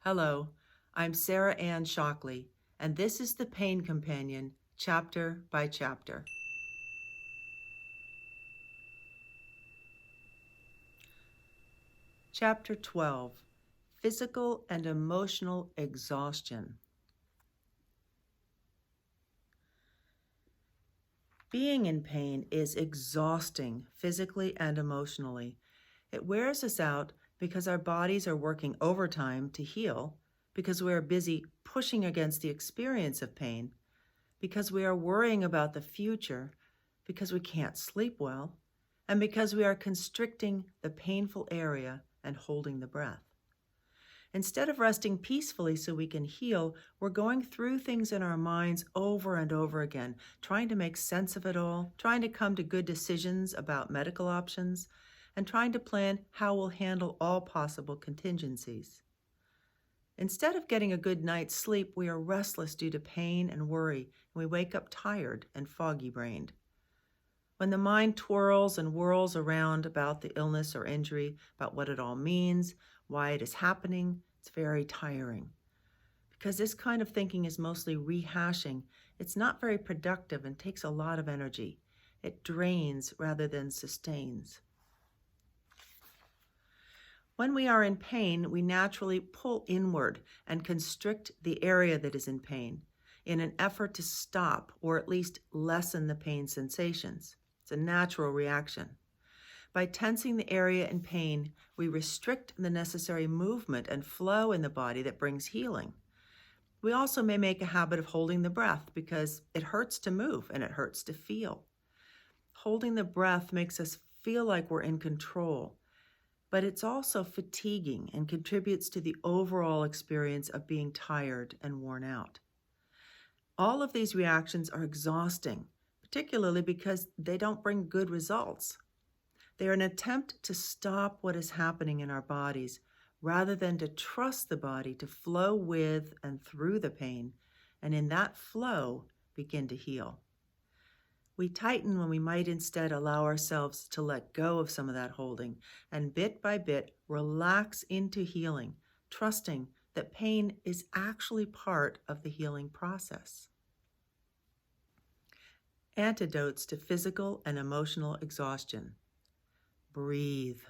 Hello, I'm Sarah Anne Shockley, and this is The Pain Companion, chapter by chapter. Chapter 12, Physical and Emotional Exhaustion. Being in pain is exhausting physically and emotionally. It wears us out because our bodies are working overtime to heal, because we are busy pushing against the experience of pain, because we are worrying about the future, because we can't sleep well, and because we are constricting the painful area and holding the breath. Instead of resting peacefully so we can heal, we're going through things in our minds over and over again, trying to make sense of it all, trying to come to good decisions about medical options, and trying to plan how we'll handle all possible contingencies. Instead of getting a good night's sleep, we are restless due to pain and worry, and we wake up tired and foggy-brained. When the mind twirls and whirls around about the illness or injury, about what it all means, why it is happening, it's very tiring. Because this kind of thinking is mostly rehashing, it's not very productive and takes a lot of energy. It drains rather than sustains. When we are in pain, we naturally pull inward and constrict the area that is in pain in an effort to stop or at least lessen the pain sensations. It's a natural reaction. By tensing the area in pain, we restrict the necessary movement and flow in the body that brings healing. We also may make a habit of holding the breath because it hurts to move and it hurts to feel. Holding the breath makes us feel like we're in control, but it's also fatiguing and contributes to the overall experience of being tired and worn out. All of these reactions are exhausting, particularly because they don't bring good results. They are an attempt to stop what is happening in our bodies rather than to trust the body to flow with and through the pain, and in that flow, begin to heal. We tighten when we might instead allow ourselves to let go of some of that holding and bit by bit relax into healing, trusting that pain is actually part of the healing process. Antidotes to physical and emotional exhaustion. Breathe.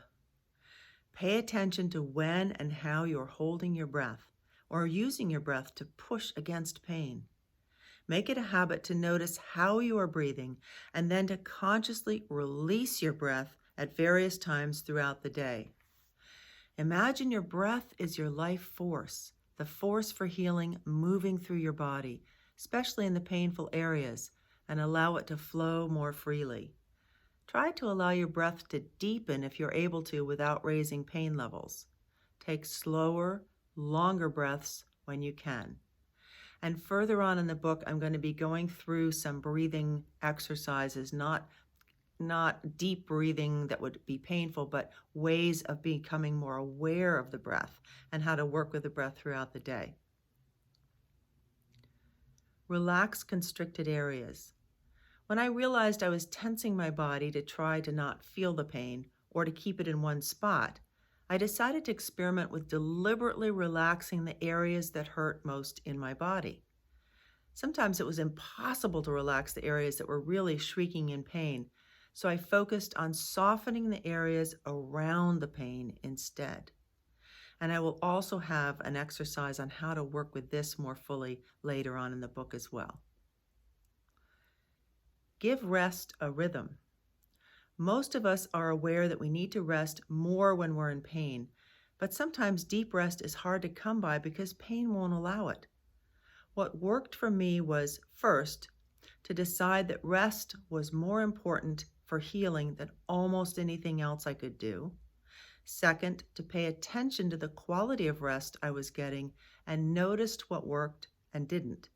Pay attention to when and how you're holding your breath or using your breath to push against pain. Make it a habit to notice how you are breathing and then to consciously release your breath at various times throughout the day. Imagine your breath is your life force, the force for healing moving through your body, especially in the painful areas, and allow it to flow more freely. Try to allow your breath to deepen if you're able to without raising pain levels. Take slower, longer breaths when you can. And further on in the book, I'm going to be going through some breathing exercises, not deep breathing that would be painful, but ways of becoming more aware of the breath and how to work with the breath throughout the day. Relax constricted areas. When I realized I was tensing my body to try to not feel the pain or to keep it in one spot, I decided to experiment with deliberately relaxing the areas that hurt most in my body. Sometimes it was impossible to relax the areas that were really shrieking in pain, so I focused on softening the areas around the pain instead. And I will also have an exercise on how to work with this more fully later on in the book as well. Give rest a rhythm. Most of us are aware that we need to rest more when we're in pain, but sometimes deep rest is hard to come by because pain won't allow it. What worked for me was, first, to decide that rest was more important for healing than almost anything else I could do. Second, to pay attention to the quality of rest I was getting and noticed what worked and didn't.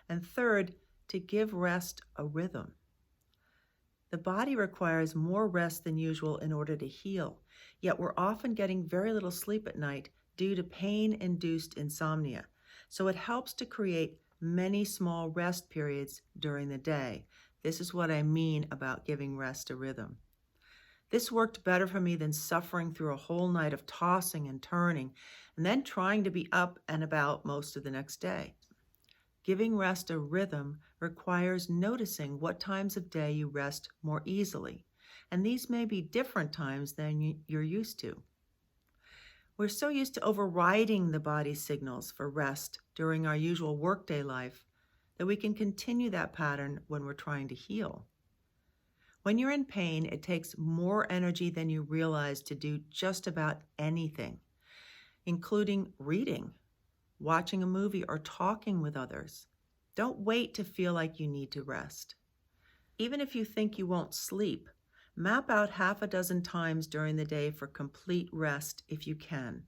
And third, to give rest a rhythm. The body requires more rest than usual in order to heal, yet we're often getting very little sleep at night due to pain-induced insomnia. So it helps to create many small rest periods during the day. This is what I mean about giving rest a rhythm. This worked better for me than suffering through a whole night of tossing and turning and then trying to be up and about most of the next day. Giving rest a rhythm requires noticing what times of day you rest more easily, and these may be different times than you're used to. We're so used to overriding the body's signals for rest during our usual workday life that we can continue that pattern when we're trying to heal. When you're in pain, it takes more energy than you realize to do just about anything, including reading, watching a movie, or talking with others. Don't wait to feel like you need to rest. Even if you think you won't sleep, map out half a dozen times during the day for complete rest if you can.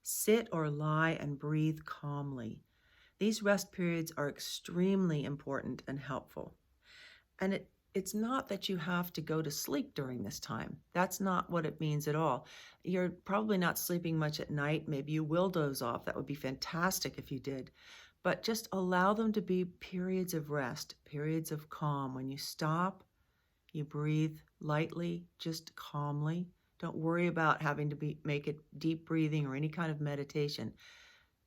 Sit or lie and breathe calmly. These rest periods are extremely important and helpful. And it's not that you have to go to sleep during this time. That's not what it means at all. You're probably not sleeping much at night. Maybe you will doze off. That would be fantastic if you did. But just allow them to be periods of rest, periods of calm. When you stop, you breathe lightly, just calmly. Don't worry about having to make it deep breathing or any kind of meditation.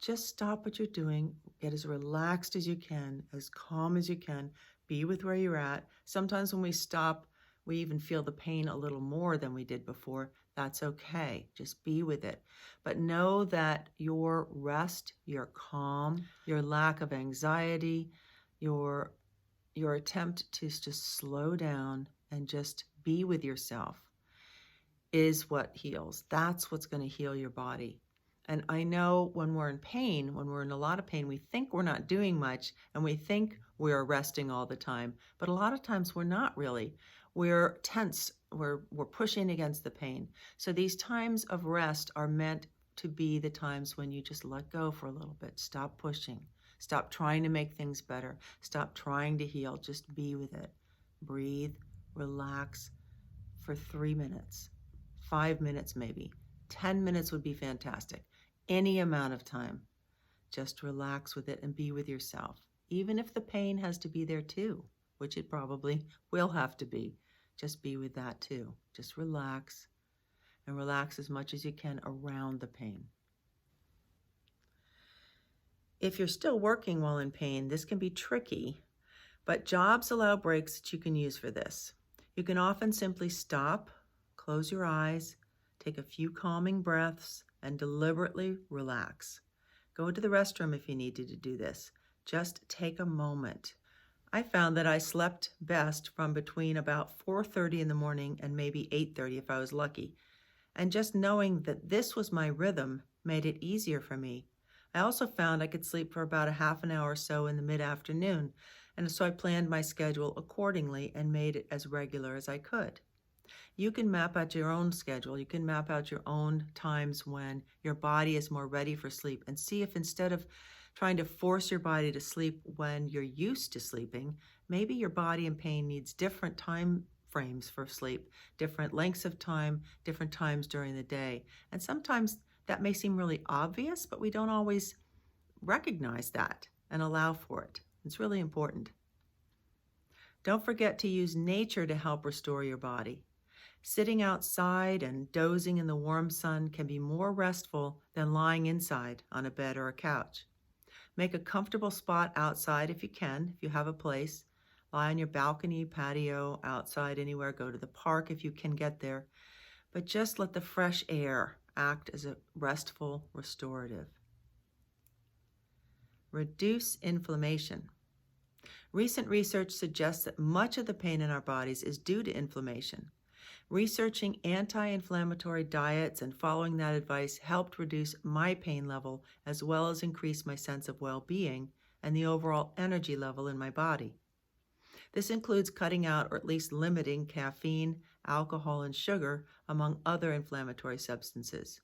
Just stop what you're doing, get as relaxed as you can, as calm as you can, be with where you're at. Sometimes when we stop, we even feel the pain a little more than we did before. That's okay. Just be with it. But know that your rest, your calm, your lack of anxiety, your attempt to just slow down and just be with yourself is what heals. That's what's going to heal your body. And I know when we're in pain, when we're in a lot of pain, we think we're not doing much and we think we're resting all the time. But a lot of times we're not really. We're tense. We're pushing against the pain. So these times of rest are meant to be the times when you just let go for a little bit. Stop pushing. Stop trying to make things better. Stop trying to heal. Just be with it. Breathe, relax for 3 minutes, 5 minutes maybe. 10 minutes would be fantastic. Any amount of time. Just relax with it and be with yourself. Even if the pain has to be there too, which it probably will have to be. Just be with that too. Just relax and relax as much as you can around the pain. If you're still working while in pain, this can be tricky, but jobs allow breaks that you can use for this. You can often simply stop, close your eyes, take a few calming breaths, and deliberately relax. Go to the restroom if you needed to do this. Just take a moment. I found that I slept best from between about 4:30 in the morning and maybe 8:30 if I was lucky. And just knowing that this was my rhythm made it easier for me. I also found I could sleep for about a half an hour or so in the mid-afternoon, and so I planned my schedule accordingly and made it as regular as I could. You can map out your own schedule. You can map out your own times when your body is more ready for sleep and see if instead of trying to force your body to sleep when you're used to sleeping, maybe your body in pain needs different time frames for sleep, different lengths of time, different times during the day. And sometimes that may seem really obvious, but we don't always recognize that and allow for it. It's really important. Don't forget to use nature to help restore your body. Sitting outside and dozing in the warm sun can be more restful than lying inside on a bed or a couch. Make a comfortable spot outside if you can, if you have a place. Lie on your balcony, patio, outside, anywhere. Go to the park if you can get there. But just let the fresh air act as a restful restorative. Reduce inflammation. Recent research suggests that much of the pain in our bodies is due to inflammation. Researching anti-inflammatory diets and following that advice helped reduce my pain level as well as increase my sense of well-being and the overall energy level in my body. This includes cutting out or at least limiting caffeine, alcohol, and sugar, among other inflammatory substances.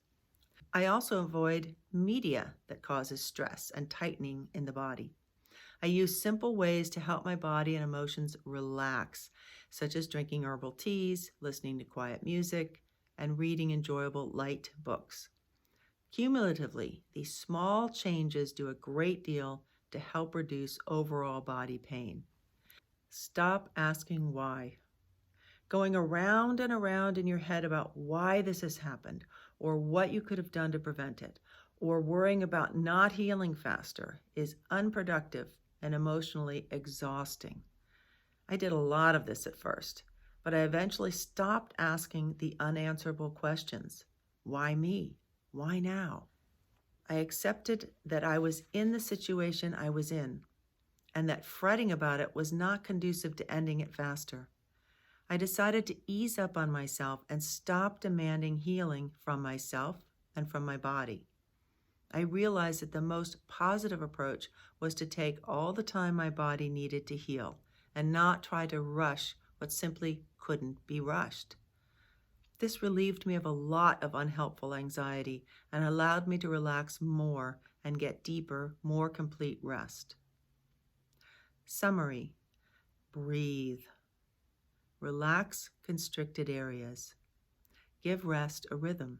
I also avoid media that causes stress and tightening in the body. I use simple ways to help my body and emotions relax, such as drinking herbal teas, listening to quiet music, and reading enjoyable light books. Cumulatively, these small changes do a great deal to help reduce overall body pain. Stop asking why. going around and around in your head about why this has happened or what you could have done to prevent it, or worrying about not healing faster is unproductive and emotionally exhausting. I did a lot of this at first, but I eventually stopped asking the unanswerable questions. Why me? Why now? I accepted that I was in the situation I was in, and that fretting about it was not conducive to ending it faster. I decided to ease up on myself and stop demanding healing from myself and from my body. I realized that the most positive approach was to take all the time my body needed to heal and not try to rush what simply couldn't be rushed. This relieved me of a lot of unhelpful anxiety and allowed me to relax more and get deeper, more complete rest. Summary: breathe. Relax constricted areas. Give rest a rhythm.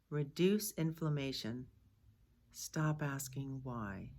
Reduce inflammation. Stop asking why.